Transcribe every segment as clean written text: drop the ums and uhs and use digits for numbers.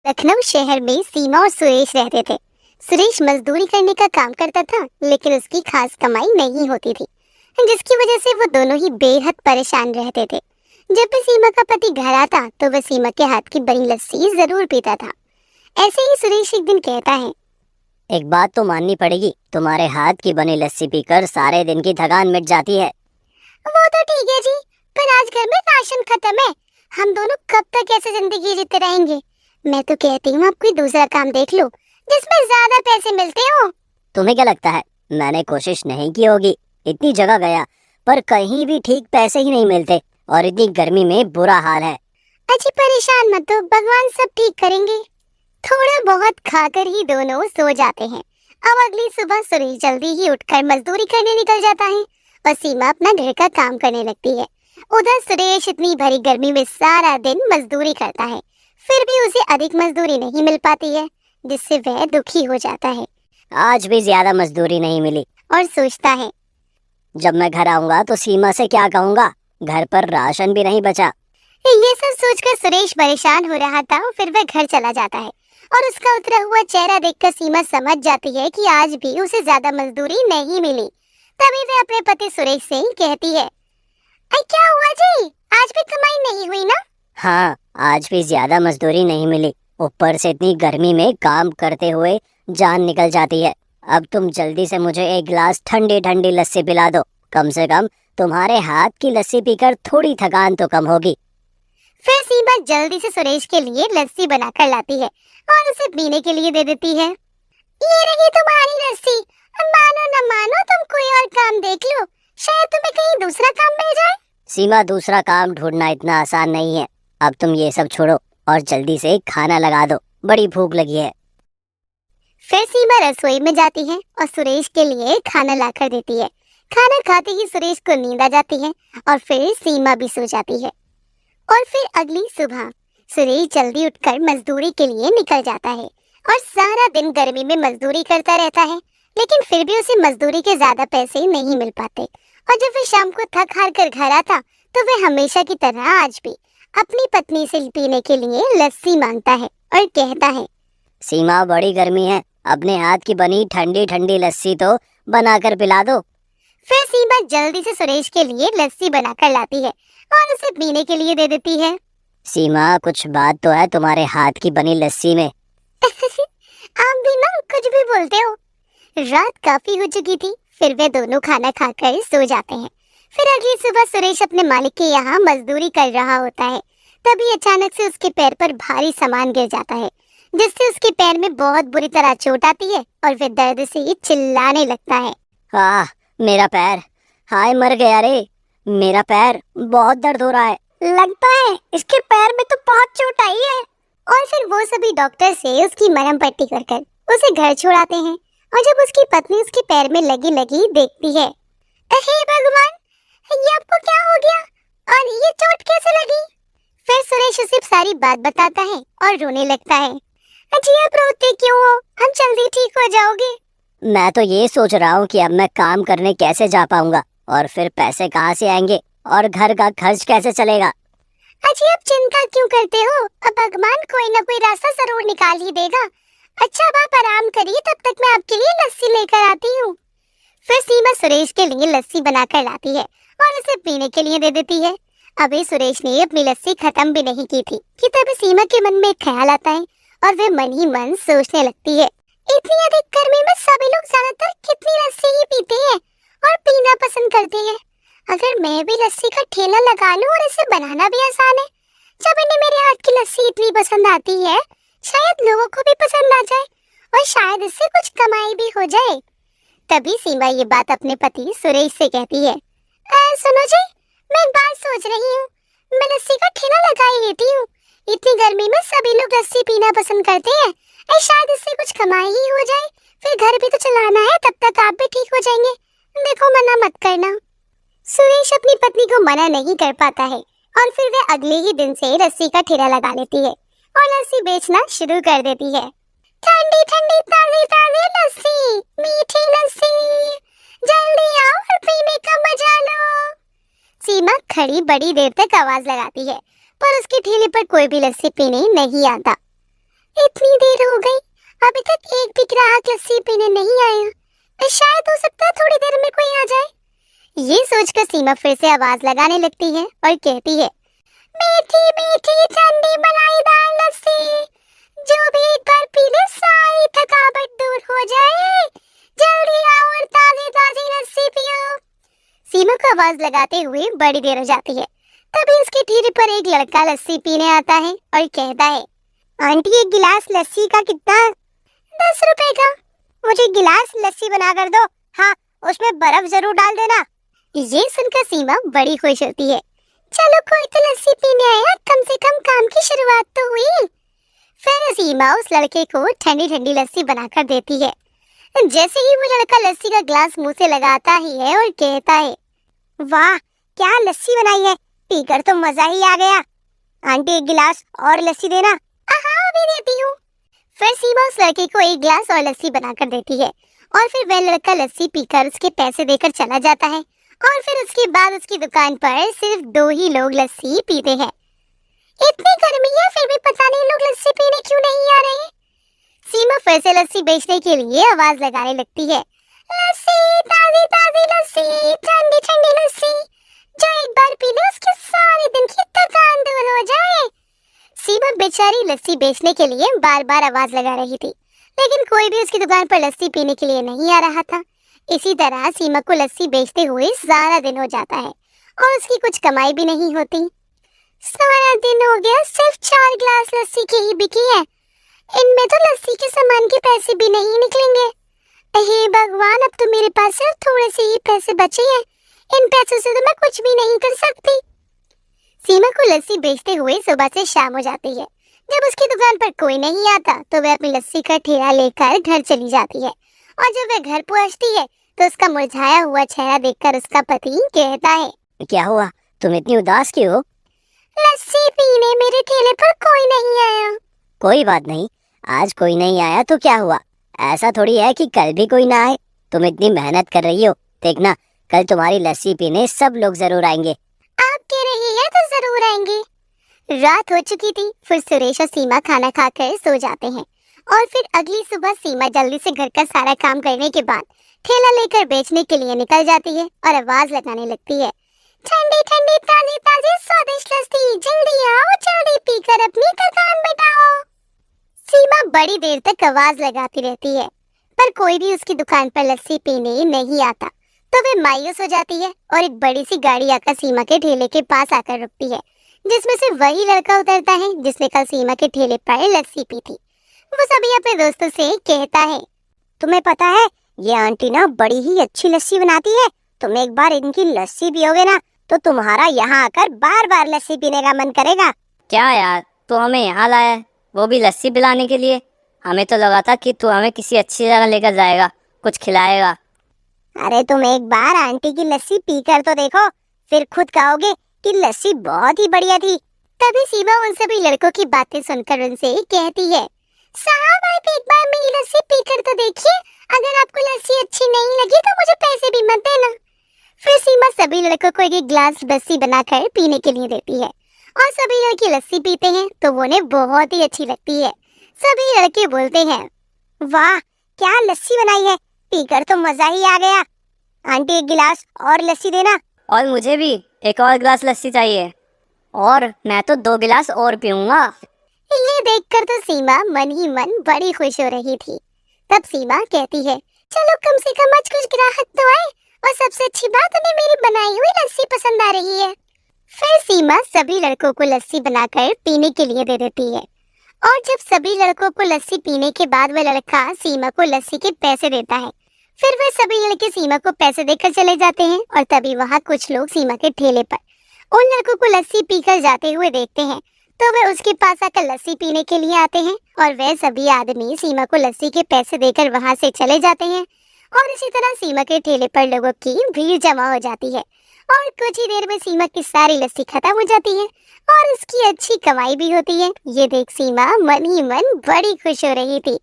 लखनऊ शहर में सीमा और सुरेश रहते थे। सुरेश मजदूरी करने का काम करता था, लेकिन उसकी खास कमाई नहीं होती थी, जिसकी वजह से वो दोनों ही बेहद परेशान रहते थे। जब भी सीमा का पति घर आता तो वह सीमा के हाथ की बनी लस्सी जरूर पीता था। ऐसे ही सुरेश एक दिन कहता है, एक बात तो माननी पड़ेगी, तुम्हारे हाथ की बनी लस्सी पीकर सारे दिन की थकान मिट जाती है। वो तो ठीक है जी, पर आज घर में राशन खत्म है। हम दोनों कब तक ऐसे जिंदगी जीते रहेंगे? मैं तो कहती हूँ आप कोई दूसरा काम देख लो जिसमें ज्यादा पैसे मिलते हो। तुम्हें क्या लगता है मैंने कोशिश नहीं की होगी? इतनी जगह गया पर कहीं भी ठीक पैसे ही नहीं मिलते, और इतनी गर्मी में बुरा हाल है। अजी परेशान मत हो, भगवान सब ठीक करेंगे। थोड़ा बहुत खाकर ही दोनों सो जाते हैं। अब अगली सुबह सुरेश जल्दी ही उठकर मजदूरी करने निकल जाता है और सीमा अपना घर का काम करने लगती है। उधर सुरेश इतनी भरी गर्मी में सारा दिन मजदूरी करता है, फिर भी उसे अधिक मजदूरी नहीं मिल पाती है, जिससे वह दुखी हो जाता है आज भी ज्यादा मजदूरी नहीं मिली। और सोचता है, जब मैं घर आऊंगा तो सीमा से क्या कहूंगा? घर पर राशन भी नहीं बचा। ये सब सोचकर सुरेश परेशान हो रहा था। फिर वह घर चला जाता है और उसका उतरा हुआ चेहरा देखकर सीमा समझ जाती है कि आज भी उसे ज्यादा मजदूरी नहीं मिली। तभी वह अपने पति सुरेश से कहती है, क्या हुआ जी, आज भी कमाई नहीं हुई ना? हाँ, आज भी ज्यादा मजदूरी नहीं मिली। ऊपर से इतनी गर्मी में काम करते हुए जान निकल जाती है। अब तुम जल्दी से मुझे एक गिलास ठंडी ठंडी लस्सी पिला दो। कम से कम तुम्हारे हाथ की लस्सी पीकर थोड़ी थकान तो कम होगी। फिर सीमा जल्दी से सुरेश के लिए लस्सी बनाकर लाती है और उसे पीने के लिए दे देती है। ये रही तुम्हारी लस्सी, मानो न मानो तुम कोई और काम देख लो, शायद तुम्हें कहीं दूसरा काम मिल जाए। सीमा, दूसरा काम ढूंढना इतना आसान नहीं है। अब तुम ये सब छोड़ो और जल्दी से खाना लगा दो, बड़ी भूख लगी है। फिर सीमा रसोई में जाती है और सुरेश के लिए खाना लाकर देती है। खाना खाते ही सुरेश को नींद आ जाती है और फिर सीमा भी सो जाती है। और फिर अगली सुबह सुरेश जल्दी उठकर मजदूरी के लिए निकल जाता है और सारा दिन गर्मी में मजदूरी करता रहता है, लेकिन फिर भी उसे मजदूरी के ज्यादा पैसे नहीं मिल पाते। और जब वह शाम को थक हार कर घर आता तो वह हमेशा की तरह आज भी अपनी पत्नी से पीने के लिए लस्सी मांगता है और कहता है, सीमा, बड़ी गर्मी है, अपने हाथ की बनी ठंडी ठंडी लस्सी तो बनाकर पिला दो। फिर सीमा जल्दी से सुरेश के लिए लस्सी बनाकर लाती है और उसे पीने के लिए दे देती है। सीमा, कुछ बात तो है तुम्हारे हाथ की बनी लस्सी में। आप भी ना कुछ भी बोलते हो। रात काफी हो चुकी थी, फिर वे दोनों खाना खाकर सो जाते हैं। फिर अगली सुबह सुरेश अपने मालिक के यहाँ मजदूरी कर रहा होता है। तभी अचानक से उसके पैर पर भारी सामान गिर जाता है, जिससे उसके पैर में बहुत बुरी तरह चोट आती है और वह दर्द से चिल्लाने लगता है। आह, मेरा पैर, हाय मर गया रे, मेरा पैर बहुत दर्द हो रहा है। लगता है इसके पैर में तो बहुत चोट आई है। और फिर वो सभी डॉक्टर से उसकी मरहम पट्टी कर कर उसे घर छोड़ाते हैं। और जब उसकी पत्नी उसके पैर में लगी लगी देखती है, हे भगवान, ये आपको क्या हो गया और ये चोट कैसे लगी? फिर सुरेश उसे सारी बात बताता है और रोने लगता है। अजी आप रोते क्यों हो? हम जल्दी ठीक हो जाओगे। मैं तो ये सोच रहा हूँ कि अब मैं काम करने कैसे जा पाऊंगा, और फिर पैसे कहाँ से आएंगे, और घर का खर्च कैसे चलेगा। अजी आप चिंता क्यों करते हो? अब भगवान कोई ना कोई रास्ता जरूर निकाल ही देगा। अच्छा अब आप आराम करिए, तब तक मैं आपके लिए लस्सी लेकर आती हूँ। फिर सीमा सुरेश के लिए लस्सी बनाकर लाती है और उसे पीने के लिए दे देती है। अभी सुरेश ने अपनी लस्सी खत्म भी नहीं की थी कि तभी सीमा के मन में एक ख्याल आता है और वह मन ही मन सोचने लगती है, इतनी अधिक गर्मी में सभी लोग ज्यादातर कितनी लस्सी ही पीते हैं और पीना पसंद करते हैं। अगर मैं भी लस्सी का ठेला लगा लूं और इसे बनाना भी आसान है। जब इन्हें मेरे हाथ की लस्सी इतनी पसंद आती है, शायद लोगों को भी पसंद आ जाए और शायद इससे कुछ कमाई भी हो जाए। तभी सीमा ये बात अपने पति सुरेश से कहती है, सुनो जी, मैं एक बात सोच रही हूँ, मैं लस्सी का ठेला लगा ही लेती हूँ। इतनी गर्मी में सभी लोग लस्सी पीना पसंद करते हैं, शायद इससे कुछ कमाई ही हो जाए। फिर घर भी तो चलाना है, तब तक आप भी ठीक हो जाएंगे। देखो मना मत करना। सुरेश अपनी पत्नी को मना नहीं कर पाता है और फिर वह अगले ही दिन से लस्सी का ठेला लगा लेती है और लस्सी बेचना शुरू कर देती है। ठंडी ठंडी ताजी ताजी लस्सी, मीठी लस्सी, जल्दी आओ और पीने का मजा लो। सीमा खड़ी बड़ी देर तक आवाज लगाती है, पर उसके ठेले पर कोई भी लस्सी पीने नहीं आता। इतनी देर हो गई, अभी तक एक भी ग्राहक लस्सी पीने नहीं आया। शायद हो सकता है थोड़ी देर में कोई आ जाए। ये सोचकर सीमा फिर से आवाज लगाने लगती है और कहती है, मीठी मीठी ठंडी मलाईदार लस्सी, जो भी एक बार पी ले सारी थकावट दूर हो जाए। जल्दी आओ और ताजी ताजी लस्सी पियो। सीमा को आवाज लगाते हुए बड़ी देर हो जाती है। तभी उसके ठेले पर एक लड़का लस्सी पीने आता है और कहता है, आंटी एक गिलास लस्सी का कितना? 10 रुपए का। मुझे गिलास लस्सी बना कर दो। हाँ, उसमें बर्फ जरूर डाल देना। ये सुनकर सीमा बड़ी खुश होती है। चलो कोई तो लस्सी पीने आया, कम से कम काम की शुरुआत तो हुई। फिर सीमा उस लड़के को ठंडी ठंडी लस्सी बनाकर देती है। जैसे ही वो लड़का लस्सी का ग्लास मुंह से लगाता ही है और कहता है, वाह क्या लस्सी बनाई है, पीकर तो मजा ही आ गया। आंटी एक गिलास और लस्सी देना। हाँ अभी देती हूँ। फिर सीमा उस लड़के को एक गिलास और लस्सी बनाकर देती है और फिर वह लड़का लस्सी पीकर उसके पैसे देकर चला जाता है। और फिर उसके बाद उसकी दुकान पर सिर्फ 2 ही लोग लस्सी पीते हैं। इतनी गर्मी है फिर भी पता नहीं लोग लस्सी पीने क्यों नहीं आ रहे। सीमा फिर से लस्सी बेचने के लिए आवाज लगाने लगती है, लस्सी ताजी ताजी लस्सी, ठंडी ठंडी लस्सी, जो एक बार पी ले उसके सारे दिन की थकान दूर हो जाए। सीमा बेचारी लस्सी बेचने के लिए बार बार आवाज लगा रही थी, लेकिन कोई भी उसकी दुकान पर लस्सी पीने के लिए नहीं आ रहा था। इसी तरह सीमा को लस्सी बेचते हुए सारा दिन हो जाता है और उसकी कुछ कमाई भी नहीं होती। सारा दिन हो गया, सिर्फ 4 गिलास लस्सी की ही बिकी है। इनमें तो लस्सी के सामान के पैसे भी नहीं निकलेंगे। हे भगवान, अब तो मेरे पास सिर्फ थोड़े से ही पैसे बचे हैं। इन पैसों से तो मैं कुछ भी नहीं कर सकती। सीमा को लस्सी बेचते हुए सुबह से शाम हो जाती है। जब उसकी दुकान पर कोई नहीं आता तो वह अपनी लस्सी का ठेला लेकर घर चली जाती है और जब वह घर पहुंचती है तो उसका मुरझाया हुआ चेहरा देखकर उसका पति कहता है, क्या हुआ, तुम इतनी उदास क्यों हो? लस्सी पीने मेरे ठेले पर कोई नहीं आया। कोई बात नहीं, आज कोई नहीं आया तो क्या हुआ, ऐसा थोड़ी है कि कल भी कोई ना आए। तुम इतनी मेहनत कर रही हो, देखना कल तुम्हारी लस्सी पीने सब लोग जरूर आएंगे। आप कह रही है तो जरूर आएंगे। रात हो चुकी थी। फिर सुरेश और सीमा खाना खाकर सो जाते हैं और फिर अगली सुबह सीमा जल्दी से घर का सारा काम करने के बाद ठेला लेकर बेचने के लिए निकल जाती है और आवाज लगाने लगती है, ठंडी ठंडी ताजी ताजी स्वादिष्ट लस्सी, जल्दी आओ जल्दी पीकर अपनी थकान मिटाओ। सीमा बड़ी देर तक आवाज लगाती रहती है पर कोई भी उसकी दुकान पर लस्सी पीने नहीं आता। तो वे मायूस हो जाती है और एक बड़ी सी गाड़ी आकर सीमा के ठेले के पास आकर रुकती है, जिसमें से वही लड़का उतरता है जिसने कल सीमा के ठेले पर लस्सी पी थी। वो सभी अपने दोस्तों से कहता है, तुम्हें पता है ये आंटी ना बड़ी ही अच्छी लस्सी बनाती है। तुम एक बार इनकी लस्सी पियोगे ना तो तुम्हारा यहाँ आकर बार बार लस्सी पीने का मन करेगा। क्या यार, तू हमें यहाँ लाया है, वो भी लस्सी पिलाने के लिए? हमें तो लगा था कि तू हमें किसी अच्छी जगह लेकर जाएगा, कुछ खिलाएगा। अरे तुम एक बार आंटी की लस्सी पीकर तो देखो, फिर खुद कहोगे कि लस्सी बहुत ही बढ़िया थी। तभी सीमा उन सभी लड़कों की बातें सुनकर उनसे कहती है, साहब आप एक बार मेरी लस्सी पीकर तो देखिए, अगर आपको लस्सी अच्छी नहीं लगी तो मुझे पैसे भी मत देना। फिर सीमा सभी लड़कों को एक गिलास लस्सी बनाकर पीने के लिए देती है और सभी लड़के लस्सी पीते हैं तो वो उन्हें बहुत ही अच्छी लगती है। सभी लड़के बोलते हैं, वाह क्या लस्सी बनाई है, पीकर तो मजा ही आ गया। आंटी एक गिलास और लस्सी देना। और मुझे भी एक और गिलास लस्सी चाहिए, और मैं तो 2 गिलास और पीऊंगा। ये देखकर तो सीमा मन ही मन बड़ी खुश हो रही थी। तब सीमा कहती है, चलो कम से कम आज कुछ ग्राहक तो आए और सबसे अच्छी बात उन्हें मेरी बनाई हुई लस्सी पसंद आ रही है। फिर सीमा सभी लड़कों को लस्सी बनाकर पीने के लिए दे देती है और जब सभी लड़कों को लस्सी पीने के बाद वह लड़का सीमा को लस्सी के पैसे देता है। फिर वे सभी लड़के सीमा को पैसे देकर चले जाते हैं और तभी वहाँ कुछ लोग सीमा के ठेले पर उन लड़कों को लस्सी पीकर जाते हुए देखते हैं तो वे उसके पास आकर लस्सी पीने के लिए आते हैं और वे सभी आदमी सीमा को लस्सी के पैसे देकर वहाँ से चले जाते हैं और इसी तरह सीमा के ठेले पर लोगों की भीड़ जमा हो जाती है और कुछ ही देर में सीमा की सारी लस्सी खत्म हो जाती है और उसकी अच्छी कमाई भी होती है। ये देख सीमा मन ही मन बड़ी खुश हो रही थी।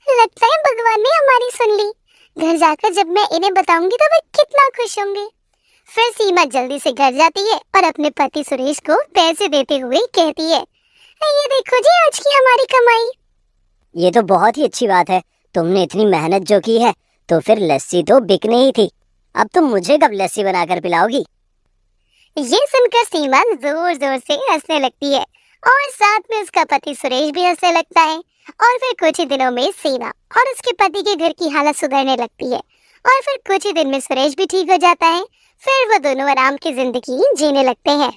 लगता है भगवान ने हमारी सुन ली। घर जाकर जब मैं इन्हें बताऊंगी तो वे कितना खुश होंगे। फिर सीमा जल्दी से घर जाती है और अपने पति सुरेश को पैसे देते हुए कहती है, ये देखो जी आज की हमारी कमाई। ये तो बहुत ही अच्छी बात है। तुमने इतनी मेहनत जो की है तो फिर लस्सी तो बिकनी ही थी। अब तुम मुझे कब लस्सी बनाकर पिलाओगी? ये सुनकर सीमा जोर जोर से हंसने लगती है और साथ में उसका पति सुरेश भी हंसने लगता है। और फिर कुछ ही दिनों में सीमा और उसके पति के घर की हालत सुधरने लगती है और फिर कुछ ही दिन में सुरेश भी ठीक हो जाता है। फिर वो दोनों आराम की जिंदगी जीने लगते हैं।